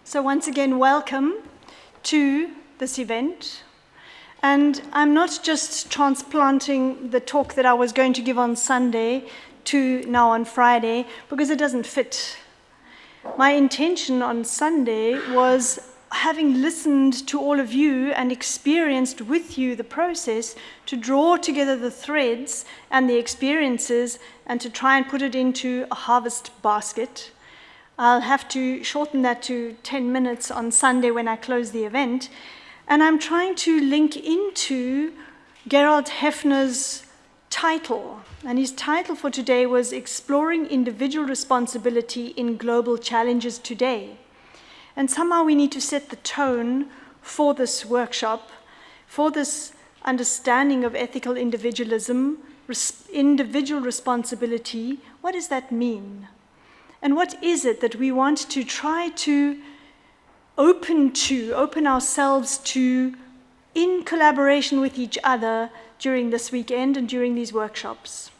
So once again, welcome to this event. And I'm not just transplanting the talk that I was going to give on Sunday to now on Friday, because it doesn't fit. My intention on Sunday was, having listened to all of you and experienced with you the process, to draw together the threads and the experiences and to try and put it into a harvest basket. I'll have to shorten that to 10 minutes on Sunday when I close the event. And I'm trying to link into Gerald Hefner's title. And his title for today was Exploring Individual Responsibility in Global Challenges Today. And somehow we need to set the tone for this workshop, for this understanding of ethical individualism, individual responsibility. What does that mean? And what is it that we want to try to open ourselves to in collaboration with each other during this weekend and during these workshops?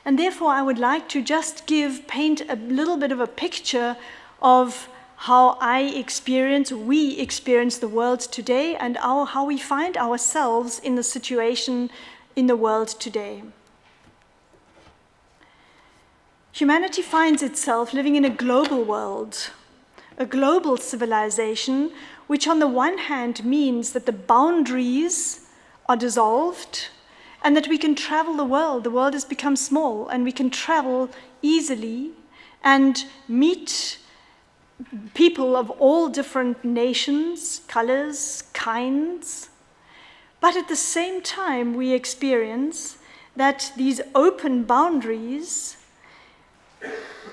And therefore, I would like to just paint a little bit of a picture of how we experience the world today and how we find ourselves in the situation in the world today. Humanity finds itself living in a global world, a global civilization, which on the one hand means that the boundaries are dissolved and that we can travel the world. The world has become small and we can travel easily and meet people of all different nations, colors, kinds. But at the same time, we experience that these open boundaries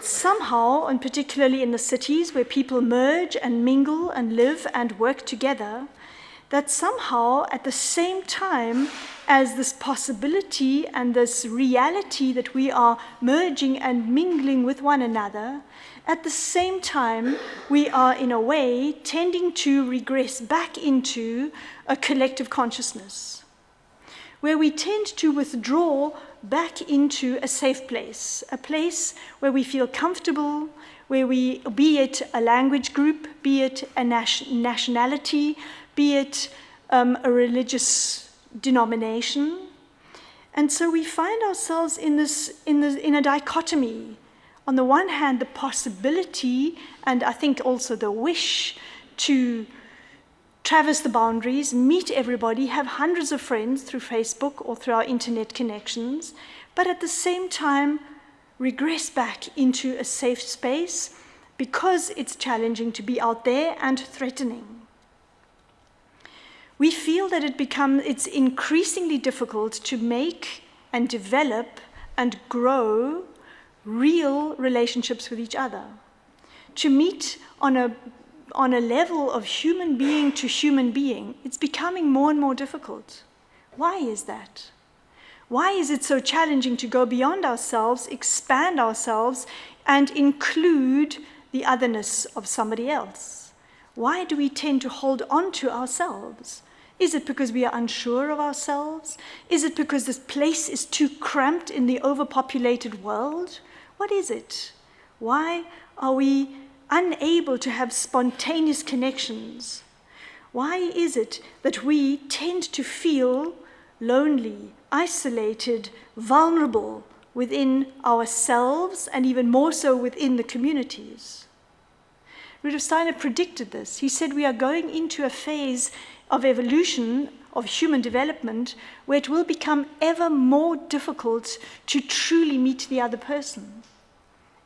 somehow, and particularly in the cities where people merge and mingle and live and work together, that somehow at the same time as this possibility and this reality that we are merging and mingling with one another, at the same time we are in a way tending to regress back into a collective consciousness, where we tend to withdraw back into a safe place, a place where we feel comfortable, where we, be it a language group, be it a nationality, be it a religious denomination. And so we find ourselves in a dichotomy. On the one hand, the possibility, and I think also the wish to traverse the boundaries, meet everybody, have hundreds of friends through Facebook or through our internet connections, but at the same time regress back into a safe space because it's challenging to be out there and threatening. We feel that it's increasingly difficult to make and develop and grow real relationships with each other, to meet on a level of human being to human being. It's becoming more and more difficult. Why is that? Why is it so challenging to go beyond ourselves, expand ourselves, and include the otherness of somebody else? Why do we tend to hold on to ourselves? Is it because we are unsure of ourselves? Is it because this place is too cramped in the overpopulated world? What is it? Why are we unable to have spontaneous connections? Why is it that we tend to feel lonely, isolated, vulnerable within ourselves and even more so within the communities? Rudolf Steiner predicted this. He said we are going into a phase of evolution, of human development, where it will become ever more difficult to truly meet the other person.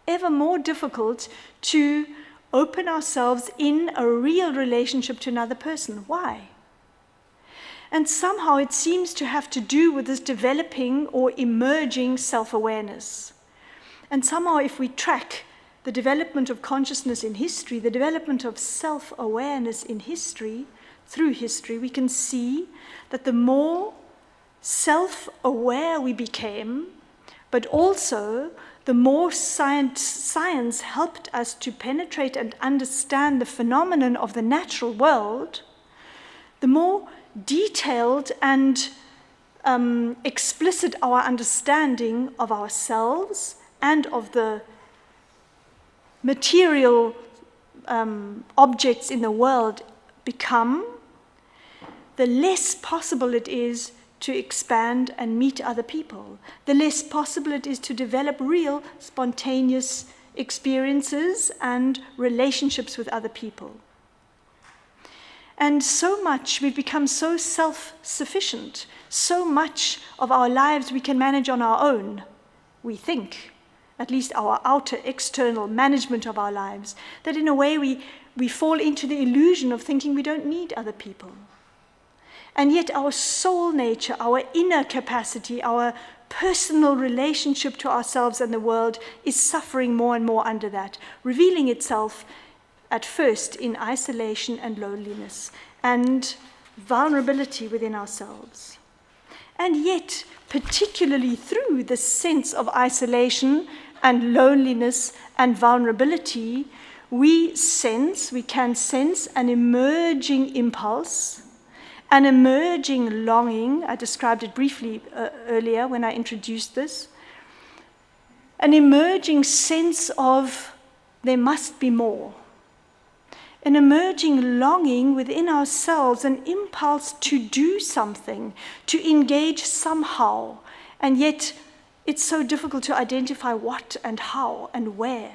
Ever more difficult to open ourselves in a real relationship to another person. Why? And somehow it seems to have to do with this developing or emerging self-awareness. And somehow if we track the development of consciousness in history, the development of self-awareness in history, through history, we can see that the more self-aware we became, but also the more science helped us to penetrate and understand the phenomenon of the natural world, the more detailed and explicit our understanding of ourselves and of the material objects in the world become, the less possible it is to expand and meet other people, the less possible it is to develop real, spontaneous experiences and relationships with other people. And so much, we've become so self-sufficient, so much of our lives we can manage on our own, we think, at least our outer external management of our lives, that in a way we fall into the illusion of thinking we don't need other people. And yet our soul nature, our inner capacity, our personal relationship to ourselves and the world is suffering more and more under that, revealing itself at first in isolation and loneliness and vulnerability within ourselves. And yet, particularly through the sense of isolation and loneliness and vulnerability, we can sense an emerging impulse, an emerging longing. I described it briefly earlier when I introduced this. An emerging sense of there must be more. An emerging longing within ourselves, an impulse to do something, to engage somehow. And yet it's so difficult to identify what and how and where.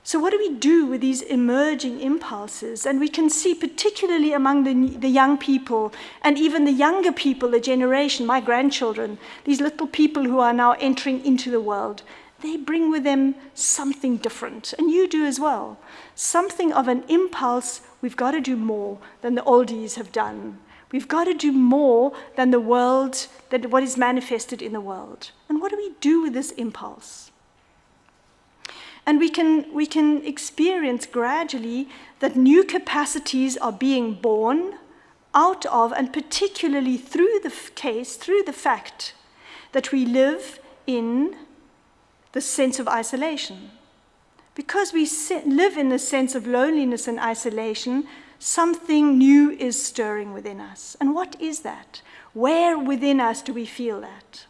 So what do we do with these emerging impulses? And we can see, particularly among the young people, and even the younger people, the generation, my grandchildren, these little people who are now entering into the world, they bring with them something different, and you do as well. Something of an impulse, we've got to do more than the oldies have done. We've got to do more than the world, than what is manifested in the world. And what do we do with this impulse? And we can experience gradually that new capacities are being born out of, and particularly through the fact that we live in the sense of isolation. Because we live in the sense of loneliness and isolation, something new is stirring within us. And what is that? Where within us do we feel that?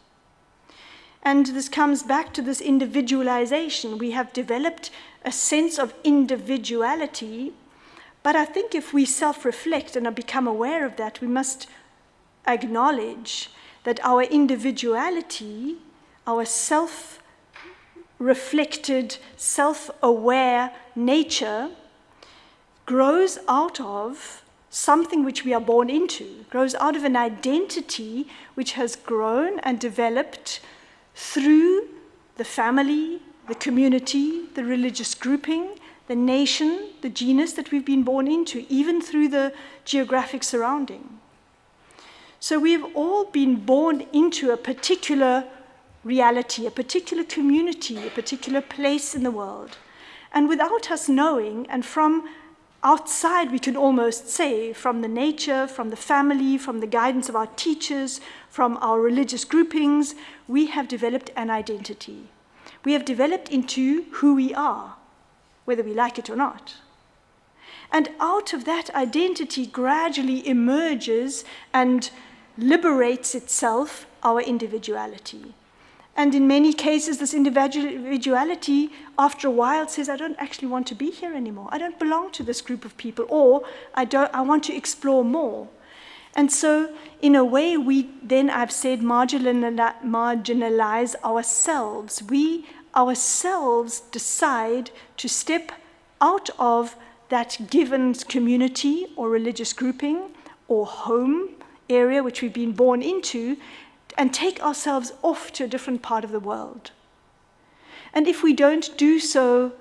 And this comes back to this individualization. We have developed a sense of individuality, but I think if we self-reflect and become aware of that, we must acknowledge that our individuality, our self-reflected, self-aware nature grows out of something which we are born into, grows out of an identity which has grown and developed through the family, the community, the religious grouping, the nation, the genus that we've been born into, even through the geographic surrounding. So we've all been born into a particular reality, a particular community, a particular place in the world. And without us knowing, and from outside, we can almost say, from the nature, from the family, from the guidance of our teachers, from our religious groupings, we have developed an identity. We have developed into who we are, whether we like it or not. And out of that identity gradually emerges and liberates itself our individuality. And in many cases, this individuality, after a while, says, I don't actually want to be here anymore. I don't belong to this group of people, or I want to explore more. And so, in a way, we then, I've said, marginalize ourselves. We ourselves decide to step out of that given community or religious grouping or home area which we've been born into, and take ourselves off to a different part of the world. And if we don't do so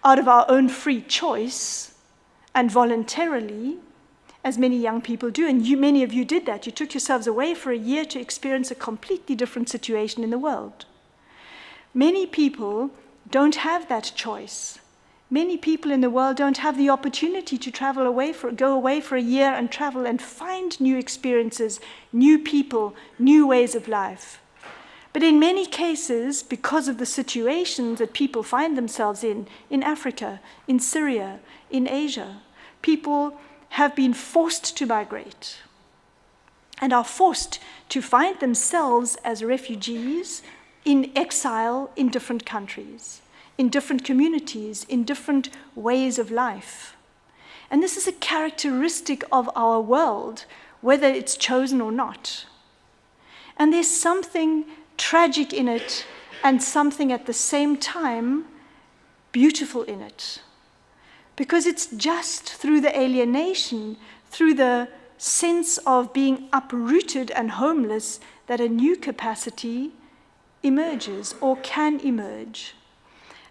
out of our own free choice and voluntarily, as many young people do, and many of you did that, you took yourselves away for a year to experience a completely different situation in the world. Many people don't have that choice. Many people in the world don't have the opportunity to go away for a year and travel and find new experiences, new people, new ways of life. But in many cases, because of the situations that people find themselves in Africa, in Syria, in Asia, people have been forced to migrate and are forced to find themselves as refugees in exile in different countries. in different communities, in different ways of life. And this is a characteristic of our world, whether it's chosen or not. And there's something tragic in it and something at the same time beautiful in it. Because it's just through the alienation, through the sense of being uprooted and homeless, that a new capacity emerges or can emerge.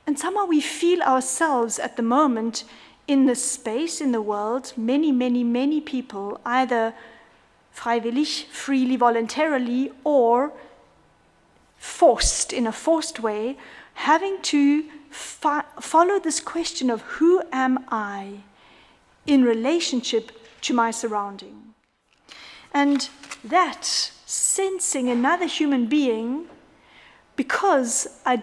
And somehow we feel ourselves at the moment in this space, in the world, many people, either freiwillig, freely, voluntarily, or forced, in a forced way, having to follow this question of who am I in relationship to my surrounding. And that sensing another human being, because I'm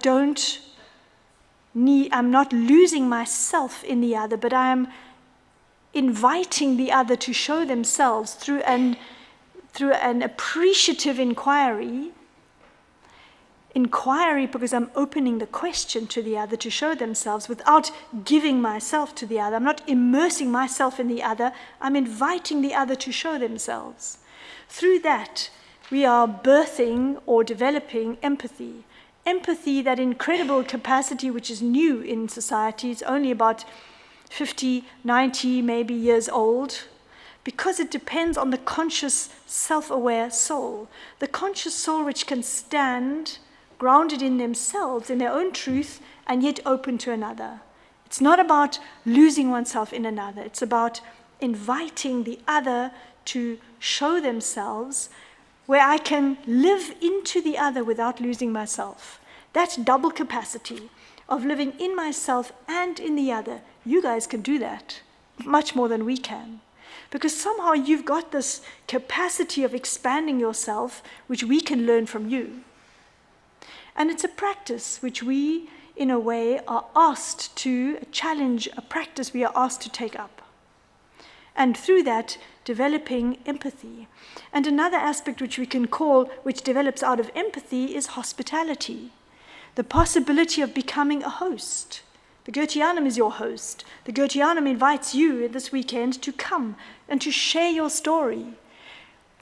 not losing myself in the other, but I am inviting the other to show themselves through an appreciative inquiry because I'm opening the question to the other to show themselves without giving myself to the other. I'm not immersing myself in the other. I'm inviting the other to show themselves. Through that, we are birthing or developing empathy. Empathy, that incredible capacity which is new in society. It's only about 50, 90, maybe years old, because it depends on the conscious, self-aware soul. The conscious soul which can stand grounded in themselves, in their own truth, and yet open to another. It's not about losing oneself in another. It's about inviting the other to show themselves, where I can live into the other without losing myself. That double capacity of living in myself and in the other, you guys can do that much more than we can. Because somehow you've got this capacity of expanding yourself, which we can learn from you. And it's a practice which we, in a way, are asked to challenge, a practice we are asked to take up. And through that, developing empathy. And another aspect which we can call, which develops out of empathy, is hospitality. The possibility of becoming a host. The Goetheanum is your host. The Goetheanum invites you this weekend to come and to share your story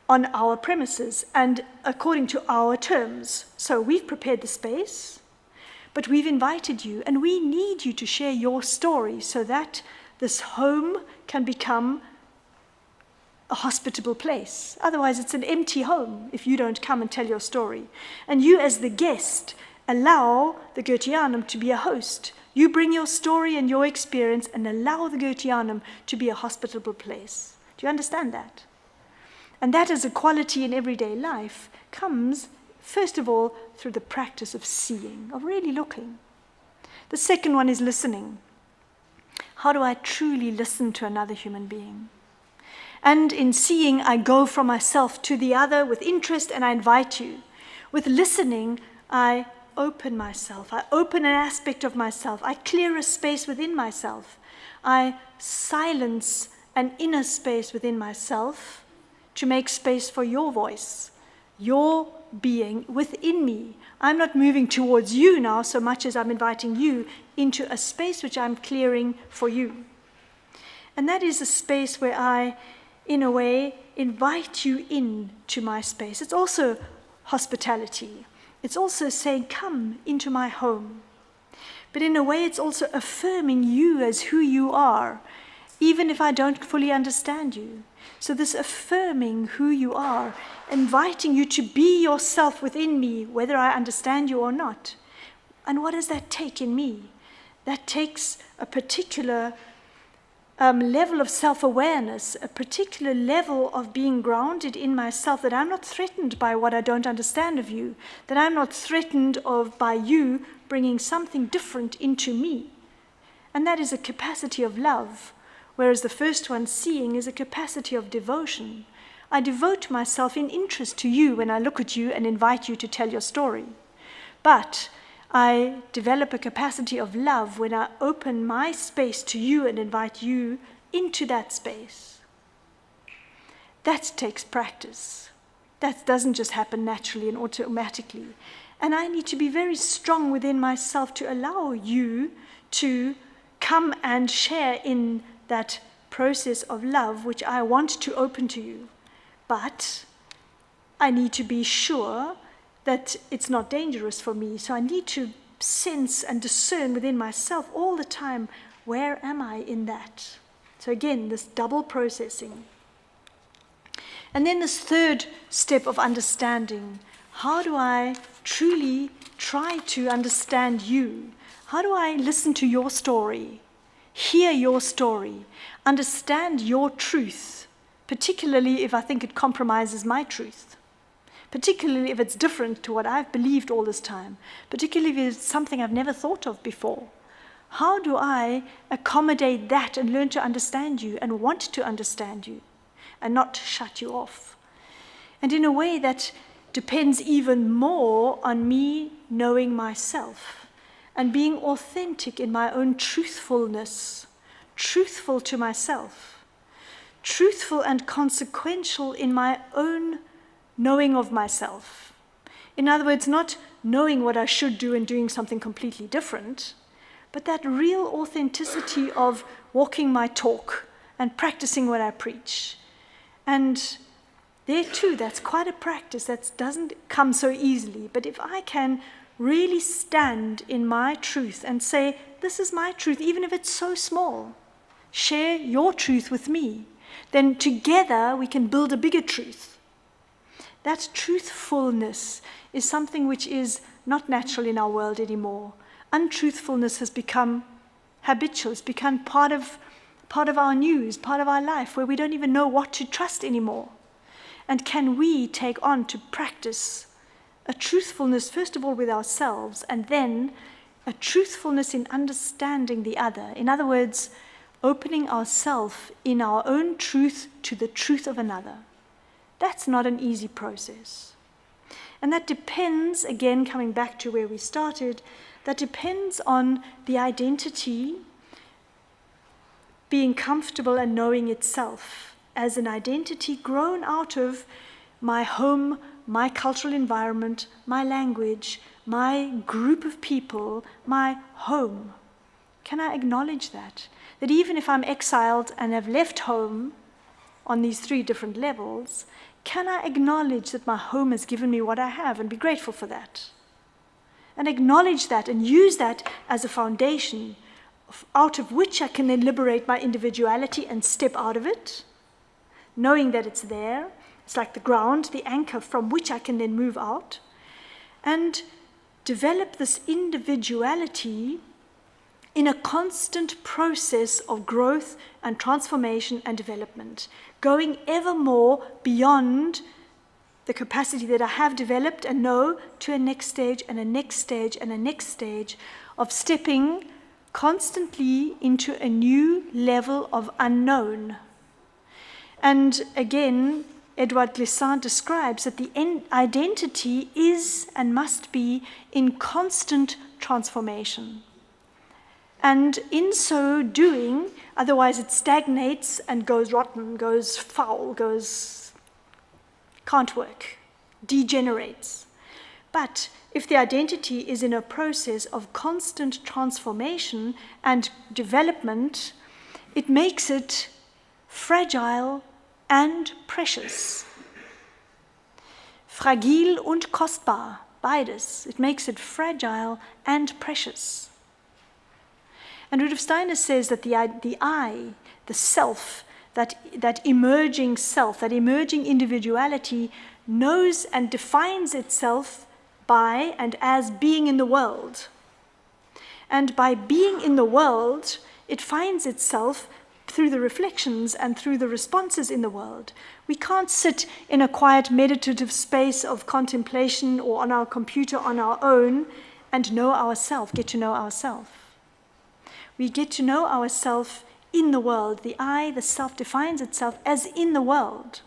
on our premises and according to our terms. So we've prepared the space, but we've invited you, and we need you to share your story so that this home can become a hospitable place. Otherwise, it's an empty home if you don't come and tell your story. And you, as the guest, allow the Goetheanum to be a host. You bring your story and your experience and allow the Goetheanum to be a hospitable place. Do you understand that? And that as a quality in everyday life comes, first of all, through the practice of seeing, of really looking. The second one is listening. How do I truly listen to another human being? And in seeing, I go from myself to the other with interest and I invite you. With listening, I open myself. I open an aspect of myself. I clear a space within myself. I silence an inner space within myself to make space for your voice, your being within me. I'm not moving towards you now so much as I'm inviting you into a space which I'm clearing for you. And that is a space where I, in a way, invite you into my space. It's also hospitality. It's also saying, come into my home. But in a way, it's also affirming you as who you are, even if I don't fully understand you. So this affirming who you are, inviting you to be yourself within me, whether I understand you or not. And what does that take in me? That takes a particular level of self-awareness, a particular level of being grounded in myself, that I'm not threatened by what I don't understand of you, that I'm not threatened by you bringing something different into me. And that is a capacity of love. Whereas the first one, seeing, is a capacity of devotion. I devote myself in interest to you when I look at you and invite you to tell your story. But I develop a capacity of love when I open my space to you and invite you into that space. That takes practice. That doesn't just happen naturally and automatically. And I need to be very strong within myself to allow you to come and share in that process of love which I want to open to you. But I need to be sure that it's not dangerous for me. So I need to sense and discern within myself all the time, where am I in that? So again, this double processing. And then this third step of understanding. How do I truly try to understand you? How do I listen to your story, hear your story, understand your truth, particularly if I think it compromises my truth, particularly if it's different to what I've believed all this time, particularly if it's something I've never thought of before? How do I accommodate that and learn to understand you and want to understand you and not shut you off? And in a way that depends even more on me knowing myself and being authentic in my own truthfulness, truthful to myself, truthful and consequential in my own knowing of myself. In other words, not knowing what I should do and doing something completely different, but that real authenticity of walking my talk and practicing what I preach. And there too, that's quite a practice that doesn't come so easily. But if I can really stand in my truth and say, this is my truth, even if it's so small, share your truth with me, then together we can build a bigger truth. That truthfulness is something which is not natural in our world anymore. Untruthfulness has become habitual, it's become part of our news, part of our life, where we don't even know what to trust anymore. And can we take on to practice a truthfulness, first of all, with ourselves, and then a truthfulness in understanding the other. In other words, opening ourselves in our own truth to the truth of another. That's not an easy process. And that depends, again, coming back to where we started, that depends on the identity being comfortable and knowing itself as an identity grown out of my home, my cultural environment, my language, my group of people, my home. Can I acknowledge that? That even if I'm exiled and have left home on these three different levels, can I acknowledge that my home has given me what I have and be grateful for that? And acknowledge that and use that as a foundation out of which I can then liberate my individuality and step out of it, knowing that it's there. It's like the ground, the anchor from which I can then move out, and develop this individuality in a constant process of growth and transformation and development, going ever more beyond the capacity that I have developed and know to a next stage and a next stage and a next stage of stepping constantly into a new level of unknown. And again, Edouard Glissant describes that the identity is and must be in constant transformation. And in so doing, otherwise it stagnates and goes rotten, goes foul, can't work, degenerates. But if the identity is in a process of constant transformation and development, it makes it fragile and precious. Fragil und kostbar, beides. It makes it fragile and precious. And Rudolf Steiner says that the I, the self, that emerging self, that emerging individuality knows and defines itself by and as being in the world. And by being in the world, it finds itself through the reflections and through the responses in the world. We can't sit in a quiet meditative space of contemplation or on our computer on our own and know ourselves, get to know ourselves. We get to know ourselves in the world. The I, the self, defines itself as in the world,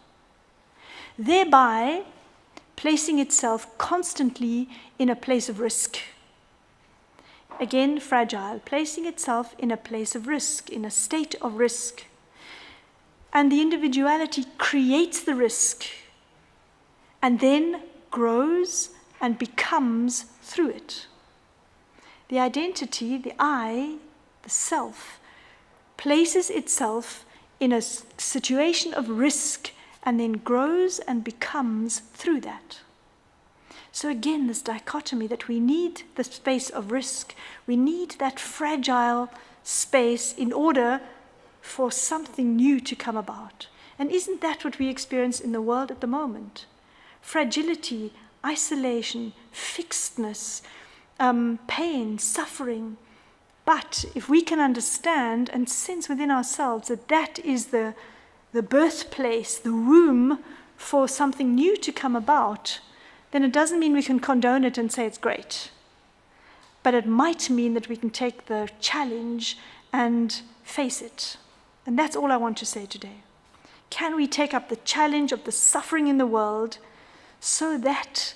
thereby placing itself constantly in a place of risk. Again, fragile, placing itself in a place of risk, in a state of risk. And the individuality creates the risk and then grows and becomes through it. The identity, the I, the self, places itself in a situation of risk and then grows and becomes through that. So again, this dichotomy that we need the space of risk, we need that fragile space in order for something new to come about. And isn't that what we experience in the world at the moment? Fragility, isolation, fixedness, pain, suffering. But if we can understand and sense within ourselves that that is the birthplace, the womb for something new to come about, then it doesn't mean we can condone it and say it's great. But it might mean that we can take the challenge and face it. And that's all I want to say today. Can we take up the challenge of the suffering in the world so that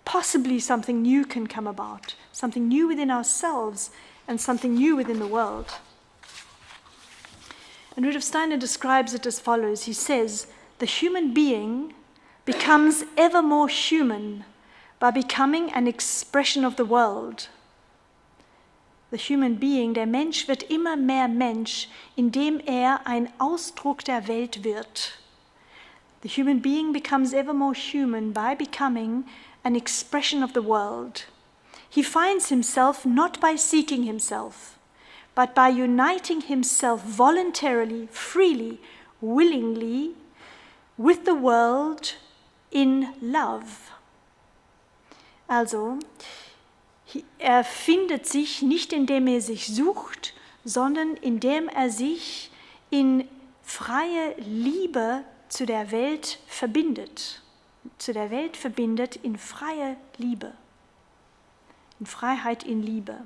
possibly something new can come about, something new within ourselves and something new within the world? And Rudolf Steiner describes it as follows. He says, the human being becomes ever more human by becoming an expression of the world. The human being, der Mensch wird immer mehr Mensch, indem ein Ausdruck der Welt wird. The human being becomes ever more human by becoming an expression of the world. He finds himself not by seeking himself, but by uniting himself voluntarily, freely, willingly, with the world in love. Also, findet sich nicht, indem sich sucht, sondern indem sich in freie Liebe zu der Welt verbindet. Zu der Welt verbindet in freie Liebe. In Freiheit in Liebe.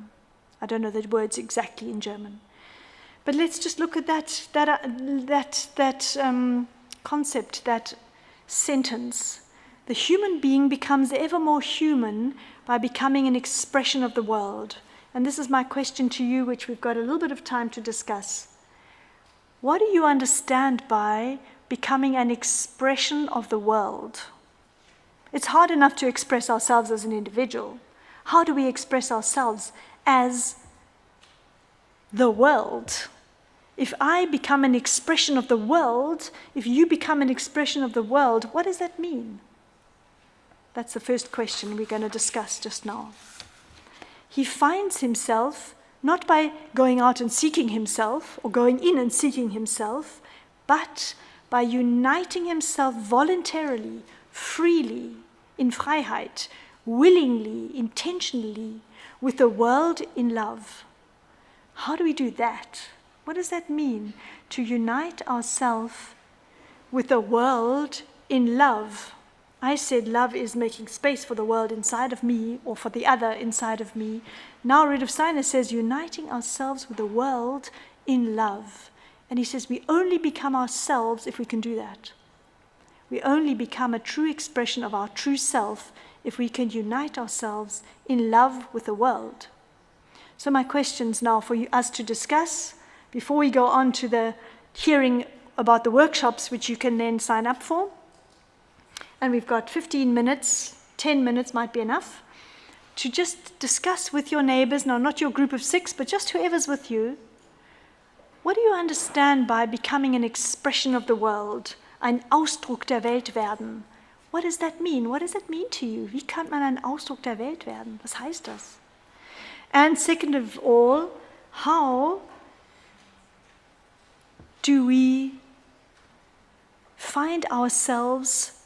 I don't know the words exactly in German. But let's just look at that concept, that sentence. The human being becomes ever more human by becoming an expression of the world. And this is my question to you, which we've got a little bit of time to discuss. What do you understand by becoming an expression of the world? It's hard enough to express ourselves as an individual. How do we express ourselves as the world? If I become an expression of the world, if you become an expression of the world, what does that mean? That's the first question we're going to discuss just now. He finds himself not by going out and seeking himself or going in and seeking himself, but by uniting himself voluntarily, freely, in Freiheit, willingly, intentionally, with the world in love. How do we do that? What does that mean? To unite ourselves with the world in love. I said love is making space for the world inside of me or for the other inside of me. Now Rudolf Steiner says uniting ourselves with the world in love. And he says we only become ourselves if we can do that. We only become a true expression of our true self if we can unite ourselves in love with the world. So my questions now for us to discuss before we go on to the hearing about the workshops which you can then sign up for. And we've got 15 minutes, 10 minutes might be enough, to just discuss with your neighbors, now not your group of 6, but just whoever's with you, what do you understand by becoming an expression of the world, ein Ausdruck der Welt werden? What does that mean? What does that mean to you? Wie kann man ein Ausdruck der Welt werden? Was heißt das? And second of all, how do we find ourselves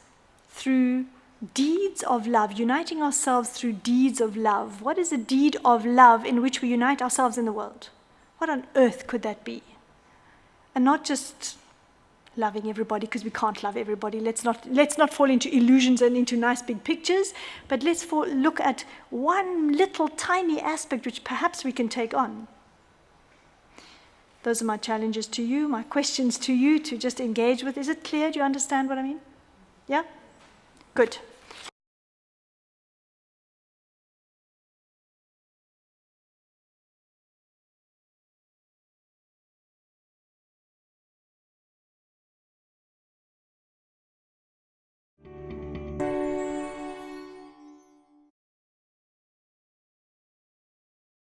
through deeds of love, uniting ourselves through deeds of love? What is a deed of love in which we unite ourselves in the world? What on earth could that be? And not just loving everybody, because we can't love everybody. Let's not fall into illusions and into nice big pictures, but let's look at one little tiny aspect which perhaps we can take on. Those are my challenges to you, my questions to you to just engage with. Is it clear? Do you understand what I mean? Yeah? Good.